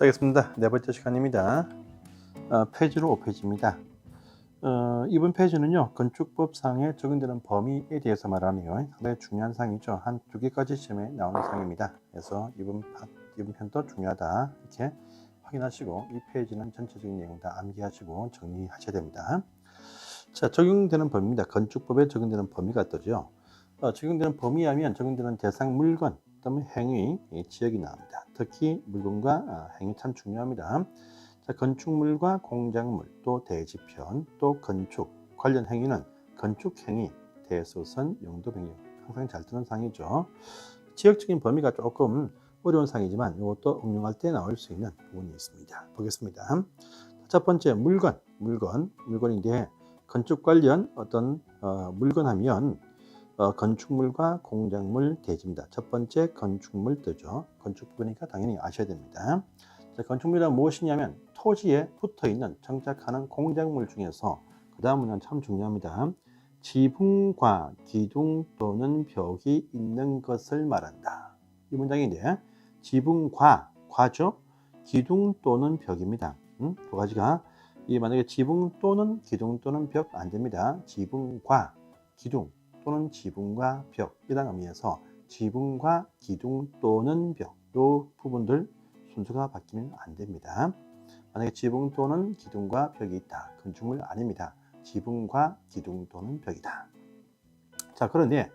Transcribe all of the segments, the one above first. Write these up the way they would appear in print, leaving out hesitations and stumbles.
자, 알겠습니다. 네 번째 시간입니다. 페이지로 5페이지입니다. 이번 페이지는요, 건축법상에 적용되는 범위에 대해서 말하네요. 상당히 중요한 사항이죠. 한 2개까지 시험에 나오는 사항입니다. 그래서 이번 편도 중요하다. 이렇게 확인하시고, 이 페이지는 전체적인 내용 다 암기하시고 정리하셔야 됩니다. 자, 적용되는 범위입니다. 건축법에 적용되는 범위가 뜨죠. 적용되는 범위하면 적용되는 대상 물건, 그다음에 행위, 지역이 나옵니다. 특히 물건과 행위 참 중요합니다. 자, 건축물과 공작물, 또 대지편, 또 건축 관련 행위는 건축행위, 대소선, 용도 변경 항상 잘 뜨는 상이죠. 지역적인 범위가 조금 어려운 상이지만 이것도 응용할 때 나올 수 있는 부분이 있습니다. 보겠습니다. 첫 번째 물건인데 건축 관련 어떤 물건 하면 건축물과 공작물 대지입니다. 첫 번째 건축물 뜨죠. 건축부니까 당연히 아셔야 됩니다. 자, 건축물이란 무엇이냐면 토지에 붙어있는 정착하는 공작물 중에서 그 다음은 참 중요합니다. 지붕과 기둥 또는 벽이 있는 것을 말한다. 이 문장인데 지붕과 과죠. 기둥 또는 벽입니다. 두 가지가 만약에 지붕 또는 기둥 또는 벽 안 됩니다. 지붕과 기둥 또는 지붕과 벽이라는 의미에서 지붕과 기둥 또는 벽, 이 부분들 순서가 바뀌면 안 됩니다. 만약에 지붕 또는 기둥과 벽이 있다. 건축물 아닙니다. 지붕과 기둥 또는 벽이다. 자, 그런데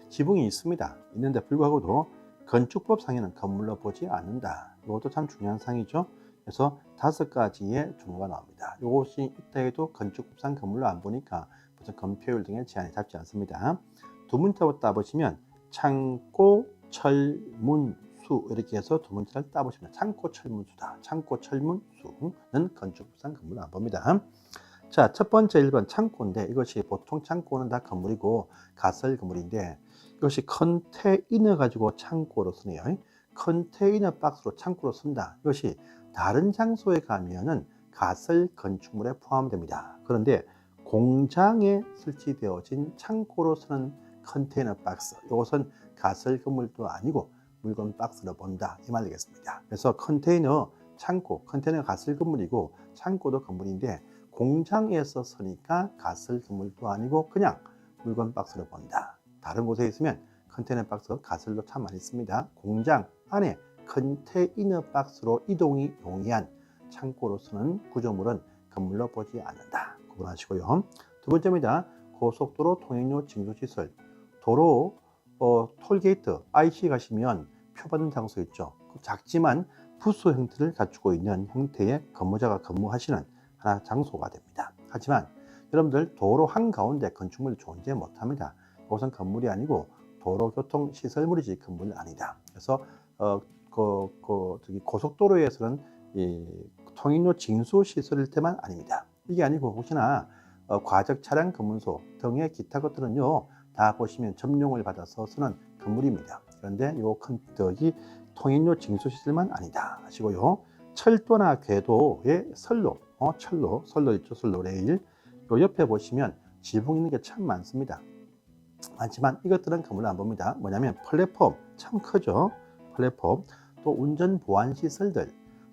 지붕이 있습니다. 있는데 불구하고도 건축법상에는 건물로 보지 않는다. 이것도 참 중요한 사항이죠. 그래서 5가지의 종류가 나옵니다. 이것이 있다 해도 건축법상 건물로 안 보니까 무슨 건폐율 등의 제한이 잡지 않습니다. 두 문자로 따보시면 창고, 철, 문, 수 이렇게 해서 두 문자를 따보시면 창고, 철문수다. 창고, 철문수는 건축법상 건물로 안 봅니다. 자, 첫 번째 1번 창고인데 이것이 보통 창고는 다 건물이고 가설 건물인데 이것이 컨테이너 가지고 창고로 쓰네요. 컨테이너 박스로 창고로 쓴다. 이것이 다른 장소에 가면은 가설 건축물에 포함됩니다. 그런데 공장에 설치되어진 창고로 쓰는 컨테이너 박스, 이것은 가설 건물도 아니고 물건 박스로 본다 이 말 되겠습니다. 그래서 컨테이너, 창고, 컨테이너 가설 건물이고 창고도 건물인데 공장에서 쓰니까 가설 건물도 아니고 그냥 물건 박스로 본다. 다른 곳에 있으면 컨테이너 박스 가설로 참 많이 씁니다. 공장 안에 컨테이너 박스로 이동이 용이한 창고로 쓰는 구조물은 건물로 보지 않는다. 구분하시고요. 두 번째입니다. 고속도로 통행료 징수시설, 도로 톨게이트, IC 가시면 표받은 장소 있죠. 작지만 부수 형태를 갖추고 있는 형태의 근무자가 근무하시는 하나 장소가 됩니다. 하지만 여러분들 도로 한가운데 건축물이 존재 못합니다. 그것은 건물이 아니고 도로교통시설물이지 건물이 아니다. 그래서 고속도로에서는 통행료 징수 시설일 때만 아닙니다. 이게 아니고 혹시나 과적 차량 검문소 등의 기타 것들은요 다 보시면 점용을 받아서 쓰는 건물입니다. 그런데 이 통행료 징수 시설만 아니다 하시고요. 철도나 궤도의 선로, 선로 있죠. 선로 레일. 요 옆에 보시면 지붕 있는 게 참 많습니다. 많지만 이것들은 건물로 안 봅니다. 뭐냐면 플랫폼 참 크죠. 플랫폼, 또 운전 보안 시설들,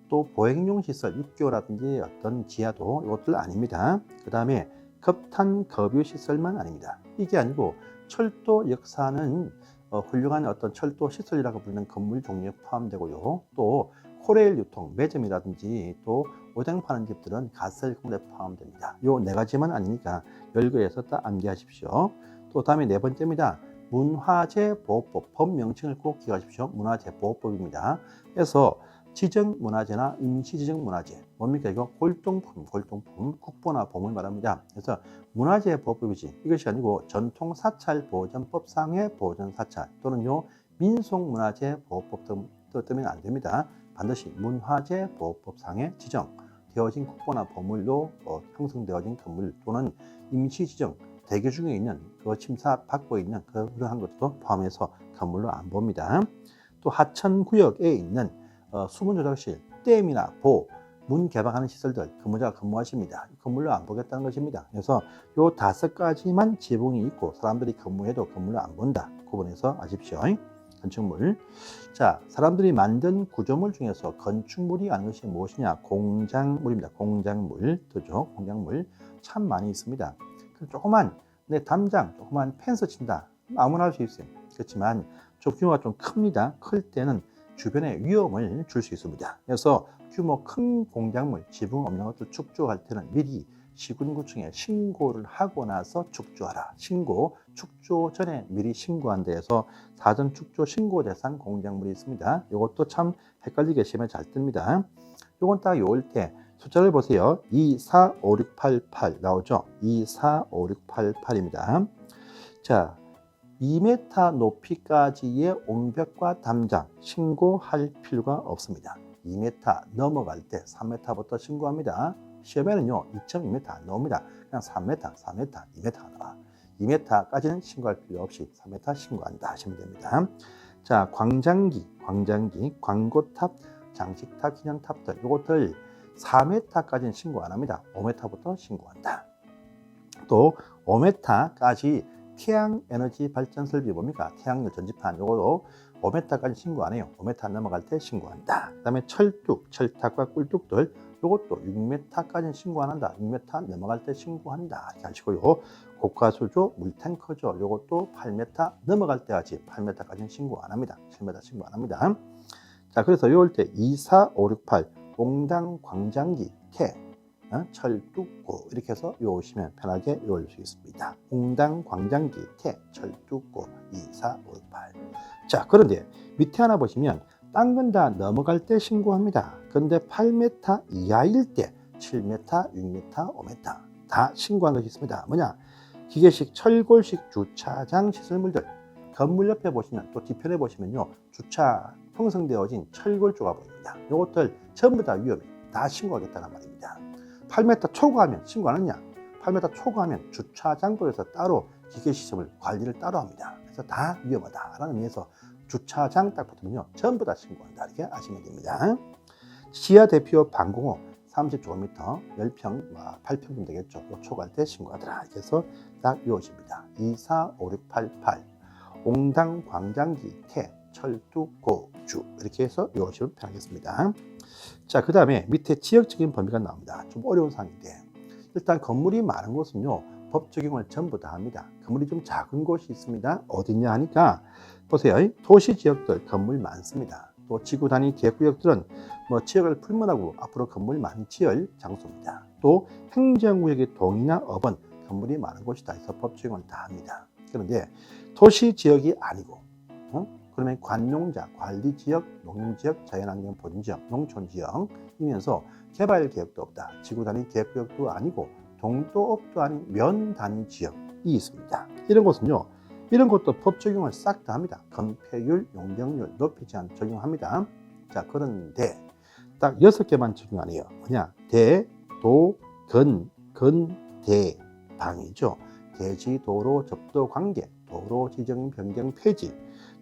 또 보행용 시설, 육교라든지 어떤 지하도 이것들 아닙니다. 그 다음에 급탄 급유 시설만 아닙니다. 이게 아니고 철도 역사는 훌륭한 어떤 철도 시설이라고 부르는 건물 종류에 포함되고요. 또 코레일 유통, 매점이라든지 또 오뎅 파는 집들은 가설 건물에 포함됩니다. 요 4가지만 아니니까 열거해서 딱 암기하십시오. 또 다음에 4번째입니다. 문화재보호법, 법 명칭을 꼭 기억하십시오. 문화재보호법입니다. 그래서 지정문화재나 임시지정문화재, 뭡니까 이거? 골동품, 국보나 보물 말합니다. 그래서 문화재보호법이지 이것이 아니고 전통사찰보전법상의 보전사찰 또는요 민속문화재보호법 뜨면 안 됩니다. 반드시 문화재보호법상에 지정되어진 국보나 보물로 형성되어진 건물 또는 임시지정 대교 중에 있는 그 심사받고 있는 그러한 것도 포함해서 건물로 안 봅니다. 또 하천구역에 있는 수문조작실, 댐이나 문 개방하는 시설들 근무자가 근무하십니다. 건물로 안 보겠다는 것입니다. 그래서 요 5가지만 지붕이 있고 사람들이 근무해도 건물로 안 본다. 구분해서 아십시오. 건축물. 자, 사람들이 만든 구조물 중에서 건축물이 아닌 것이 무엇이냐? 공작물입니다. 공작물. 그죠? 공작물 참 많이 있습니다. 조그만 내 담장, 조그만 펜스 친다. 아무나 할 수 있어요. 그렇지만 좀 규모가 좀 큽니다. 클 때는 주변에 위험을 줄 수 있습니다. 그래서 규모 큰 공작물, 지붕 없는 것들 축조할 때는 미리 시군구청에 신고를 하고 나서 축조하라. 축조 전에 미리 신고한다 해서 사전 축조 신고 대상 공작물이 있습니다. 이것도 참 헷갈리게 시험에 잘 뜹니다. 이건 딱 요올 때 숫자를 보세요. 2, 4, 5, 6, 8, 8 나오죠? 2, 4, 5, 6, 8, 8입니다. 자, 2m 높이까지의 옹벽과 담장 신고할 필요가 없습니다. 2m 넘어갈 때 3m부터 신고합니다. 시험에는요 2.2m 나옵니다. 그냥 3m, 2m 나와. 2m까지는 신고할 필요 없이 3m 신고한다 하시면 됩니다. 자, 광장기, 광고탑, 장식탑, 기념탑들 이것들 4m까지는 신고 안 합니다. 5m부터 신고한다. 또 5m까지 태양에너지 발전 설비 뭡니까? 태양열 전지판 이거도 5m까지 신고 안 해요. 5m 넘어갈 때 신고한다. 그 다음에 철탑과 꿀뚝들 이것도 6m까지는 신고 안 한다. 6m 넘어갈 때 신고한다. 이렇게 하시고요. 고가수조, 물탱커죠. 이것도 8m 넘어갈 때까지 8m까지는 신고 안 합니다. 7m 신고 안 합니다. 자, 그래서 요럴 때 2, 4, 5, 6, 8 옹당, 광장기, 태, 철뚝고 이렇게 해서 요오시면 편하게 요올 수 있습니다. 옹당, 광장기, 태, 철뚝고 2, 4, 5, 6, 8. 자, 그런데 밑에 하나 보시면 땅 다 넘어갈 때 신고합니다. 그런데 8m 이하일 때 7m, 6m, 5m 다 신고한 것이 있습니다. 뭐냐? 기계식, 철골식 주차장 시설물들. 건물 옆에 보시면 또 뒤편에 보시면요 주차 형성되어진 철골조가 보입니다. 이것들 전부 다 위험해. 다 신고하겠다는 말입니다. 8m 초과하면 신고 안 하냐? 8m 초과하면 주차장부에서 따로 기계시설물 관리를 따로 합니다. 그래서 다 위험하다라는 의미에서 주차장 딱 붙으면요 전부 다 신고한다 이렇게 아시면 됩니다. 지하 대피호 방공호 30제곱미터 10평 8평 되겠죠. 초과할 때 신고하더라. 그래서 딱 이것입니다. 2, 4, 5, 6, 8, 8 옹당, 광장기, 태, 철뚝고, 주 이렇게 해서 이것을 표현하겠습니다. 자, 그 다음에 밑에 지역적인 범위가 나옵니다. 좀 어려운 사항인데 일단 건물이 많은 곳은요 법 적용을 전부 다 합니다. 건물이 좀 작은 곳이 있습니다. 어디냐 하니까 보세요. 도시 지역들 건물 많습니다. 또 지구 단위 계획구역들은 뭐 지역을 불문하고 앞으로 건물 많이 지을 장소입니다. 또 행정구역의 동이나 업은 건물이 많은 곳이다 해서 법 적용을 다 합니다. 그런데 도시 지역이 아니고 그러면 관용자, 관리지역, 농림지역, 자연환경 보존지역, 농촌지역이면서 개발 계획도 없다. 지구 단위 계획구역도 아니고 동도업도 아닌 면 단위 지역이 있습니다. 이런 곳은요. 이런 것도 법 적용을 싹 다 합니다. 건폐율, 용적률, 높이 제한 적용합니다. 자, 그런데 딱 6개만 적용 안 해요. 뭐냐? 대, 도, 대, 방이죠. 대지, 도로, 접도, 관계, 도로 지정, 변경, 폐지.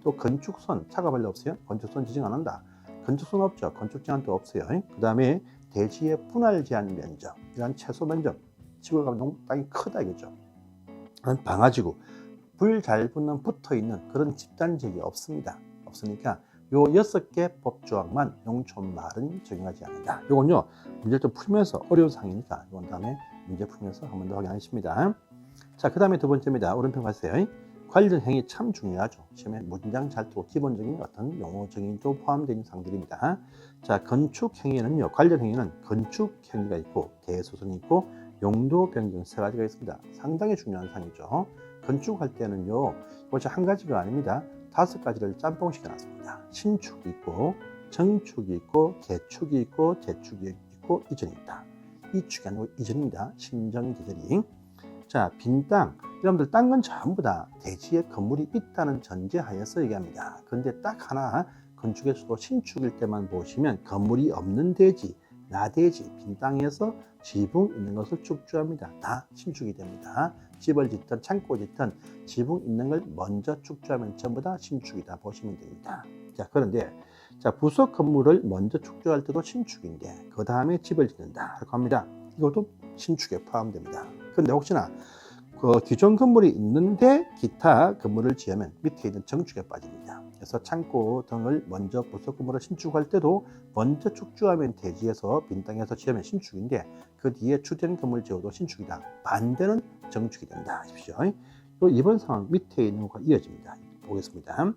또 건축선, 차가 별로 없어요. 건축선 지정 안 한다. 건축선 없죠. 건축 제한도 없어요. 그 다음에 대지의 분할 제한 면적, 이런 최소 면적, 지구가 너무 땅이 크다 이거죠. 방아지구, 불 잘 붙는 붙어 있는 그런 집단 지역이 없습니다. 없으니까 요 6개 법조항만 농촌마을은 적용하지 않는다. 요건요 문제를 좀 풀면서 어려운 사항이니까 이건 다음에 문제 풀면서 한 번 더 확인하십니다. 자, 그 다음에 두 번째입니다. 오른편 가세요. 관련 행위 참 중요하죠. 시험에 문장 잘투 기본적인 어떤 용어 정의도 포함되어 있는 사항들입니다. 자, 건축 행위는요, 관련 행위는 건축 행위가 있고 대소선이 있고 용도 변경 세 가지가 있습니다. 상당히 중요한 사항이죠. 건축할 때는요, 이것이 한 가지가 아닙니다. 5가지를 짬뽕시켜 놨습니다. 신축이 있고 정축이 있고 개축이 있고 재축이 있고 이전입니다. 이축이 아니고 이전입니다. 신정 계절이. 자, 빈 땅. 여러분들 딴 건 전부 다 대지에 건물이 있다는 전제하에서 얘기합니다. 그런데 딱 하나 건축에서도 신축일 때만 보시면 건물이 없는 대지, 나대지, 빈 땅에서 지붕 있는 것을 축조합니다. 다 신축이 됩니다. 집을 짓든 창고 짓든 지붕 있는 걸 먼저 축조하면 전부 다 신축이다 보시면 됩니다. 자, 그런데 자, 부속 건물을 먼저 축조할 때도 신축인데 그 다음에 집을 짓는다라고 합니다. 이것도 신축에 포함됩니다. 그런데 혹시나 그 기존 건물이 있는데 기타 건물을 지으면 밑에 있는 정축에 빠집니다. 그래서 창고 등을 먼저 부속 건물을 신축할 때도 먼저 축조하면 대지에서 빈 땅에서 지으면 신축인데 그 뒤에 주된 건물 지어도 신축이다. 반대는 정축이 된다. 아십시오. 또 이번 상황 밑에 있는 것과 이어집니다. 보겠습니다.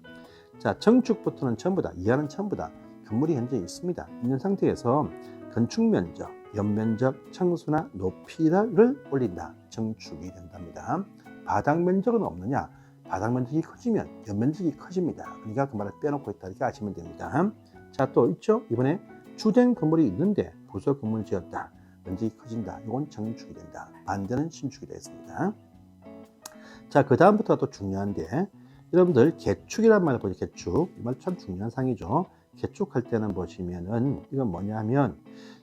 자, 정축부터는 전부 다, 이하는 전부 다 건물이 현재 있습니다. 있는 상태에서 건축 면적, 연면적, 청수나 높이를 올린다. 정축이 된답니다. 바닥 면적은 없느냐? 바닥 면적이 커지면 연면적이 커집니다. 그러니까 그 말을 빼놓고 있다 이렇게 아시면 됩니다. 자, 또 있죠? 이번에 주된 건물이 있는데 부속 건물 지었다. 면적이 커진다. 이건 정축이 된다. 반대는 신축이 되겠습니다. 자, 그 다음부터 또 중요한데 여러분들 개축이란 말을 보죠. 개축. 이 말 참 중요한 상이죠. 개축할 때는 보시면은 이건 뭐냐 하면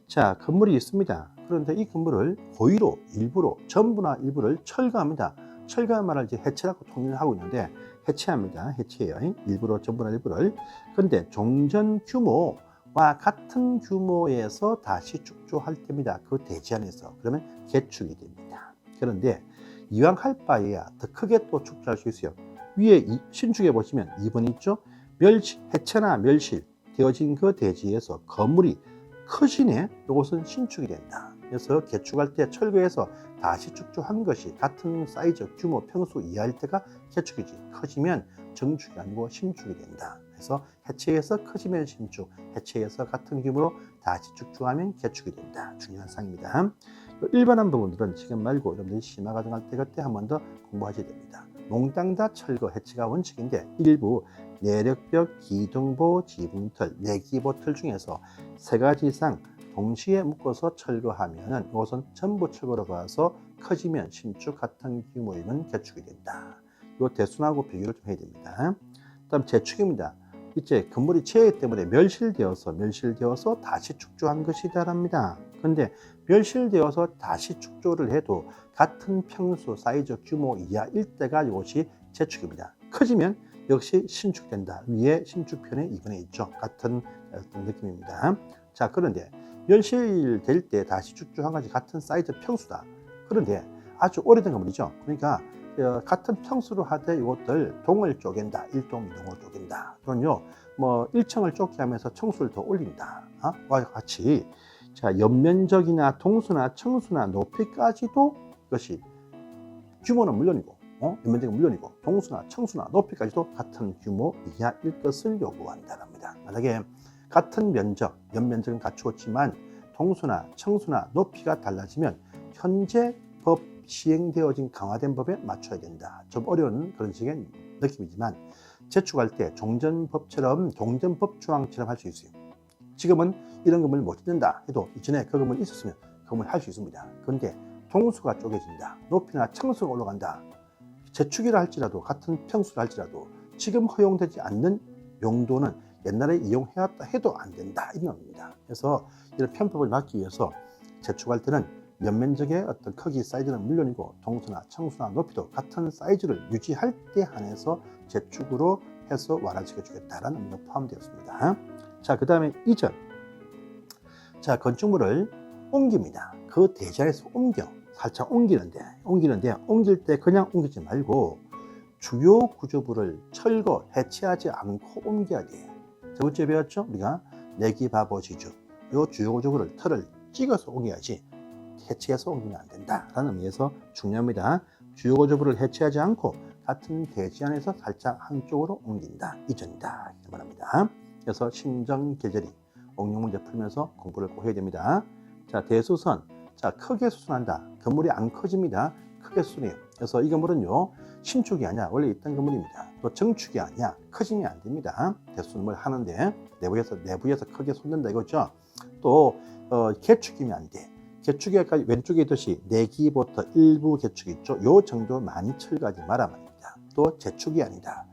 자, 건물이 있습니다. 그런데 이 건물을 고의로 일부로 전부나 일부를 철거합니다. 철거한 말을 이제 해체라고 통일을 하고 있는데 해체합니다. 해체해요. 일부로 전부나 일부를. 그런데 종전 규모와 같은 규모에서 다시 축조할 때입니다. 그 대지 안에서. 그러면 개축이 됩니다. 그런데 이왕 할 바에야 더 크게 또 축조할 수 있어요. 위에 신축에 보시면 2번 있죠. 해체나 멸실 되어진 그 대지에서 건물이 커지네. 이것은 신축이 된다. 그래서 개축할 때 철거해서 다시 축조한 것이 같은 사이즈, 규모, 평수 이하일 때가 개축이지. 커지면 정축이 아니고 신축이 된다. 그래서 해체해서 커지면 신축, 해체해서 같은 규모로 다시 축조하면 개축이 된다. 중요한 사항입니다. 일반한 부분들은 지금 말고 여러분들이 심화 과정할 때 그때 한 번 더 공부하셔야 됩니다. 몽땅 다 철거, 해체가 원칙인데 일부 내력벽, 기둥보, 지붕틀, 내기보틀 중에서 3가지 이상 동시에 묶어서 철거하면 이것은 전부 철거로 가서 커지면 신축, 같은 규모이면 개축이 된다. 이 대순하고 비교를 좀 해야 됩니다. 다음 재축입니다. 이제 건물이 재해 때문에 멸실되어서 다시 축조한 것이다랍니다. 그런데 멸실되어서 다시 축조를 해도 같은 평수, 사이즈, 규모 이하일 때가 이것이 재축입니다. 커지면 역시 신축된다. 위에 신축편에 2번에 있죠. 같은 어떤 느낌입니다. 자, 그런데 멸실될 때 다시 축조한 것이 같은 사이즈 평수다. 그런데 아주 오래된 건물이죠. 그러니까 같은 평수로 하되 이것들 동을 쪼갠다. 1동, 2동으로 쪼갠다. 그건요, 뭐 1층을 좁게 하면서 청수를 더 올린다. 와 같이 자, 연면적이나 동수나 청수나 높이까지도 이것이 규모는 물론이고 연면적은 물론이고 동수나 청수나 높이까지도 같은 규모 이하일 것을 요구한다랍니다. 만약에 같은 면적, 연면적은 갖추었지만 동수나 청수나 높이가 달라지면 현재 법 시행되어진 강화된 법에 맞춰야 된다. 좀 어려운 그런 식의 느낌이지만 재축할 때 종전법처럼 종전법 조항처럼 할 수 있어요. 지금은 이런 건물 못 짓는다 해도 이전에 그 건물 있었으면 그 건물 할 수 있습니다. 그런데 동수가 쪼개진다. 높이나 청수가 올라간다. 재축이라 할지라도 같은 평수라 할지라도 지금 허용되지 않는 용도는 옛날에 이용해왔다 해도 안 된다. 이런 겁니다. 그래서 이런 편법을 막기 위해서 재축할 때는 연면적의 어떤 크기 사이즈는 물론이고 동수나 청수나 높이도 같은 사이즈를 유지할 때 한해서 재축으로 해서 완화시켜 주겠다라는 의미가 포함되었습니다. 자, 그 다음에 이전. 자, 건축물을 옮깁니다. 그 대지에서 살짝 옮기는데 옮길 때 그냥 옮기지 말고 주요 구조부를 철거, 해체하지 않고 옮겨야 돼. 저번주에 배웠죠? 우리가 내기, 바보, 지주. 이 주요 구조부를 털을 찍어서 옮겨야지 해체해서 옮기면 안 된다라는 의미에서 중요합니다. 주요 구조부를 해체하지 않고 같은 대지 안에서 살짝 한쪽으로 옮긴다. 이전이다. 이렇게 말합니다. 그래서 신정 계절이 옥룡 문제 풀면서 공부를 꼭 해야 됩니다. 자, 대수선. 자, 크게 수선한다. 건물이 안 커집니다. 크게 수선해요. 그래서 이 건물은요, 신축이 아니야. 원래 있던 건물입니다. 또 정축이 아니야. 커지면 안 됩니다. 대수선을 하는데 내부에서 크게 솟는다 이거죠. 또 개축이면 안 돼. 개축이 아까 왼쪽에 있듯이 내기부터 일부 개축이 있죠. 요 정도 많이 철거하지 말아 말입니다. 또 재축이 아니다.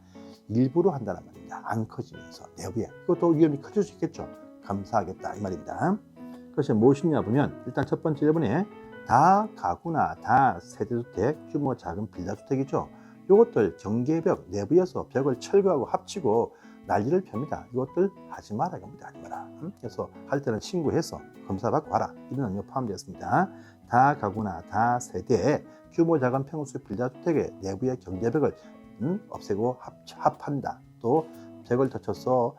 일부러 한다는 말입니다. 안 커지면서 내부에. 그것도 위험이 커질 수 있겠죠. 감사하겠다 이 말입니다. 그것이 무엇이냐 보면 일단 첫 번째 1번에 다 가구나 다 세대주택, 규모 작은 빌라주택이죠. 이것들 경계벽 내부에서 벽을 철거하고 합치고 난리를 펴니다. 이것들 하지 마라 이겁니다. 하지 마라. 그래서 할 때는 신고해서 검사받고 하라. 이런 의미가 포함되었습니다. 다 가구나 다 세대, 규모 작은 평수 빌라주택의 내부의 경계벽을 없애고 합한다. 또 벽을 덧쳐서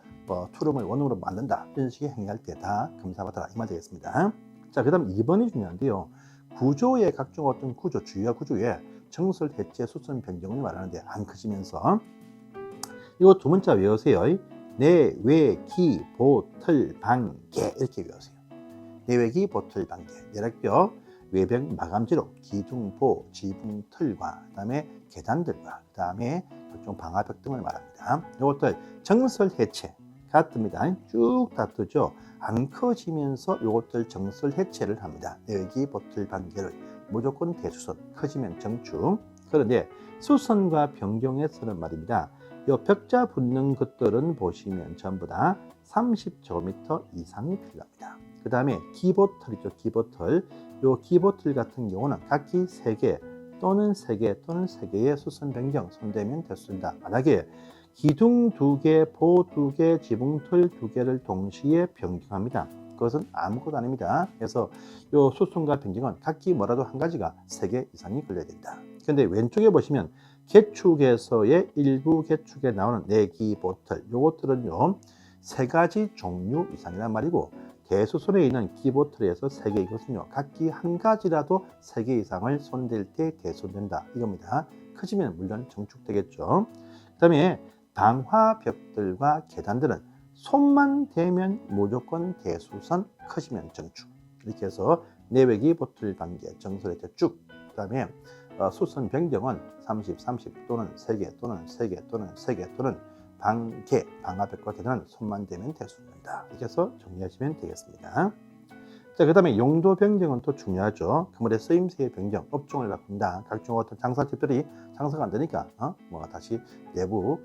투룸을 원룸으로 만든다. 이런 식의 행위할 때 다 검사받아라. 이 말 되겠습니다. 자, 그 다음 2번이 중요한데요. 구조의 각종 어떤 구조, 주요 구조에 정설, 해체, 수선, 변경을 말하는데 안 커지면서 이거 두 문자 외우세요. 내, 외, 기, 보, 틀, 방, 개 이렇게 외우세요. 내외기, 보틀, 방개, 내력벽, 외벽, 마감지로, 기둥,보, 지붕, 틀과 그 다음에 계단들과 그 다음에 각종 방화벽 등을 말합니다. 이것들 정설 해체 같습니다. 쭉 다 뜨죠. 안 커지면서 이것들 정설 해체를 합니다. 내외기, 보틀, 방개를 무조건 대수선, 커지면 정축. 그런데 수선과 변경에서는 말입니다. 이 벽자 붙는 것들은 보시면 전부 다 30제곱미터 이상이 필요합니다. 그 다음에 기보틀이죠. 기보틀. 요 기보틀 같은 경우는 각기 3개 또는 3개 또는 3개의 수선 변경 손대면 됐습니다. 만약에 기둥 2개, 보 2개, 지붕틀 2개를 동시에 변경합니다. 그것은 아무것도 아닙니다. 그래서 요 수선과 변경은 각기 뭐라도 한 가지가 3개 이상이 걸려야 됩니다. 근데 왼쪽에 보시면 개축에서의 일부 개축에 나오는 내기보틀, 요것들은요 3가지 종류 이상이란 말이고, 대수선에 있는 기보틀에서 3개 이것은요 각기 한 가지라도 3개 이상을 손댈 때 대손된다 이겁니다. 커지면 물론 정축되겠죠. 그 다음에 방화벽들과 계단들은 손만 대면 무조건 대수선, 커지면 정축. 이렇게 해서 내외기, 보틀, 방개, 정설의 쭉. 그 다음에 수선 변경은 30, 30 또는 3개 또는 3개 또는 3개 또는 방개, 방화벽과 계단은 손만 대면 대수된다. 이렇게 해서 정리하시면 되겠습니다. 자, 그 다음에 용도 변경은 또 중요하죠. 그물의 쓰임새의 변경, 업종을 바꾼다. 각종 어떤 장사집들이 장사가 안 되니까 다시 내부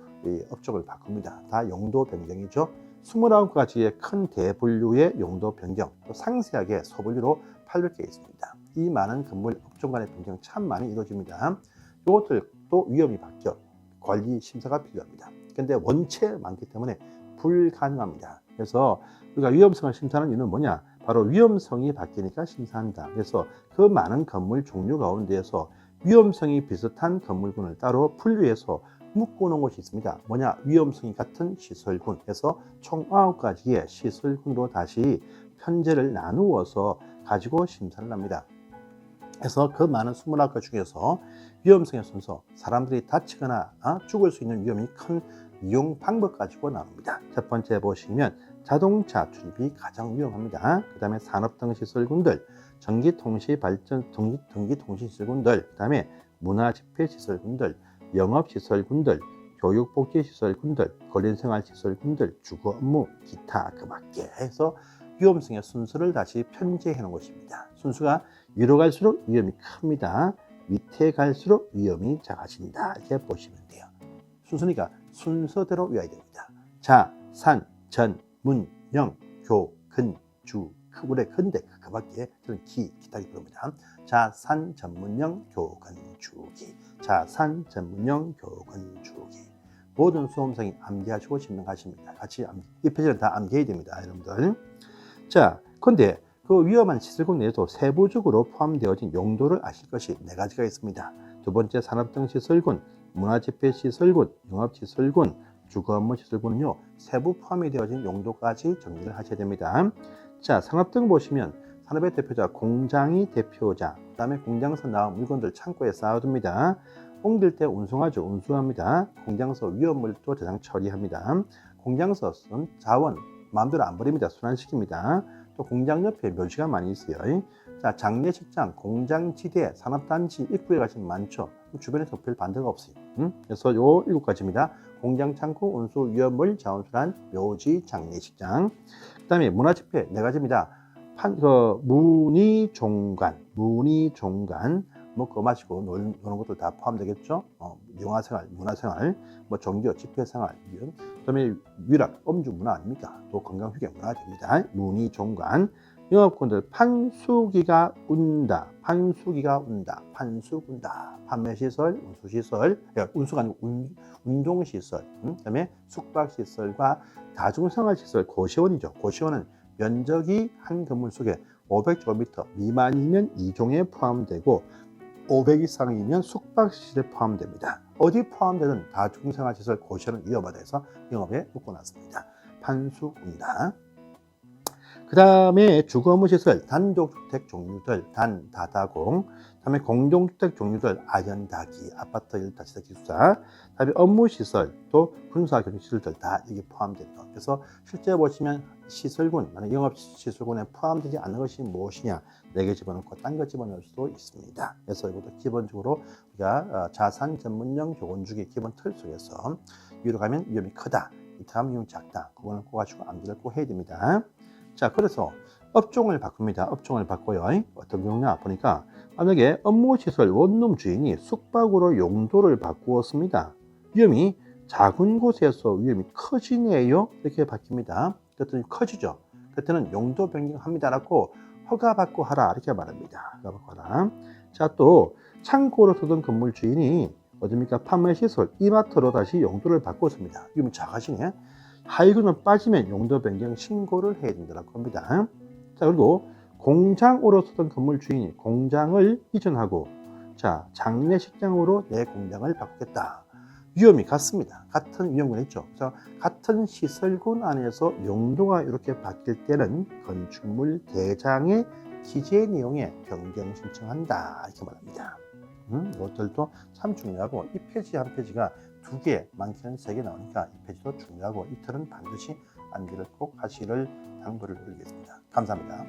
업종을 바꿉니다. 다 용도 변경이죠. 29가지의 큰 대분류의 용도 변경, 또 상세하게 소분류로 800개 있습니다. 이 많은 건물 업종 간의 변경 참 많이 이루어집니다. 이것들도 위험이 바뀌어 관리 심사가 필요합니다. 근데 원체 많기 때문에 불가능합니다. 그래서 우리가 위험성을 심사하는 이유는 뭐냐? 바로 위험성이 바뀌니까 심사한다. 그래서 그 많은 건물 종류 가운데에서 위험성이 비슷한 건물군을 따로 분류해서 묶어놓은 곳이 있습니다. 뭐냐? 위험성이 같은 시설군. 해서 총 9가지의 시설군으로 다시 편제를 나누어서 가지고 심사를 합니다. 그래서 그 많은 29가 중에서 위험성의 순서, 사람들이 다치거나 죽을 수 있는 위험이 큰 이용 방법 가지고 나옵니다. 첫 번째 보시면 자동차 출입이 가장 위험합니다. 그 다음에 산업 등 시설군들, 전기통신 발전, 전기통신 시설군들, 그 다음에 문화집회 시설군들, 영업시설군들, 교육복지시설군들, 거린생활시설군들, 주거 업무, 기타 그 밖에 해서 위험성의 순서를 다시 편제해 놓은 것입니다. 순수가 위로 갈수록 위험이 큽니다. 밑에 갈수록 위험이 작아진다. 이렇게 보시면 돼요. 순서니까 순서대로 외워야 됩니다. 자, 산, 전, 문, 영, 교, 근, 주, 크구레, 근대 그 밖에 저는 기타기 부릅니다. 자, 산, 전문영, 교근, 주기. 자, 산, 전문영, 교근, 주기. 모든 수험생이 암기하시고 증명하십니다. 같이 이 페이지는 다 암기해야 됩니다, 여러분들. 자, 근데 그 위험한 시설군 내에도 세부적으로 포함되어진 용도를 아실 것이 4가지가 있습니다. 두 번째, 산업 등 시설군, 문화집회 시설군, 영업시설군, 주거업무 시설군은요 세부 포함이 되어진 용도까지 정리를 하셔야 됩니다. 자, 산업 등 보시면 산업의 대표자 공장이 대표자, 그 다음에 공장에서 나온 물건들 창고에 쌓아둡니다. 옮길 때 운송하죠. 운수합니다. 공장에서 위험물도 대상 처리합니다. 공장에서 쓴 자원 마음대로 안 버립니다. 순환시킵니다. 또 공장 옆에 묘지가 많이 있어요. 자, 장례식장, 공장지대, 산업단지 입구에 가시면 많죠. 주변에서 별 반대가 없어요. 그래서 요 7가지입니다. 공장, 창고, 운수, 위험물, 자원순환, 묘지, 장례식장. 그 다음에 문화집회 4가지입니다. 문의종관, 먹고 마시고 노는 것들 다 포함되겠죠. 영화생활, 문화생활, 종교, 집회생활, 그다음에 위락, 음주 문화 아닙니까? 또 건강휴게 문화 됩니다. 문의종관, 영업군들 판수기가 운다, 판매시설, 운수시설, 운수가 아니고 운동시설, 그다음에 숙박시설과 다중생활시설, 고시원이죠. 고시원은 면적이 한 건물 속에 500제곱미터 미만이면 2종에 포함되고 500 이상이면 숙박시설에 포함됩니다. 어디 포함되는 다중생활시설 고시원은 위험하다 해서 영업에 묶어놨습니다. 판수입니다. 그 다음에 주거무시설, 단독주택 종류들, 다다공, 그 다음에 공동주택 종류들, 아현다기, 아파트 1-4 기숙사, 그 다음에 업무시설, 또 군사교육시설들 다 여기 포함됩니다. 그래서 실제 보시면 시설군, 영업시설군에 포함되지 않는 것이 무엇이냐, 4개 집어넣고 딴 거 집어넣을 수도 있습니다. 그래서 이것도 기본적으로 우리가 자산 전문형 교건주기 기본 틀 속에서 위로 가면 위험이 크다, 다음 위험이 작다, 그거는 꼭 가지고 암기를 꼭 해야 됩니다. 자, 그래서 업종을 바꿉니다. 업종을 바꿔요. 어떤 경우냐 보니까 만약에 업무시설 원룸 주인이 숙박으로 용도를 바꾸었습니다. 위험이 작은 곳에서 위험이 커지네요. 이렇게 바뀝니다. 그랬더니 커지죠. 그때는 용도 변경합니다라고 허가받고 하라 이렇게 말합니다. 허가받고 하라. 자, 또 창고로 쓰던 건물 주인이 어딥니까? 판매시설 이마트로 다시 용도를 바꿨습니다. 위험이 작아지네. 하위군은 빠지면 용도 변경 신고를 해야 된다고 합니다. 자, 그리고 공장으로 쓰던 건물 주인이 공장을 이전하고 자, 장례식장으로 내 공장을 바꾸겠다. 위험이 같습니다. 같은 위험군 있죠. 그래서 같은 시설군 안에서 용도가 이렇게 바뀔 때는 건축물 대장의 기재 내용에 변경 신청한다 이렇게 말합니다. 이것들도 참 중요하고 이 페이지 한 페이지가 2개, 많게는 3개 나오니까 이 페이지도 중요하고 이 틀은 반드시 암기를 꼭 하시를 당부를 드리겠습니다. 감사합니다.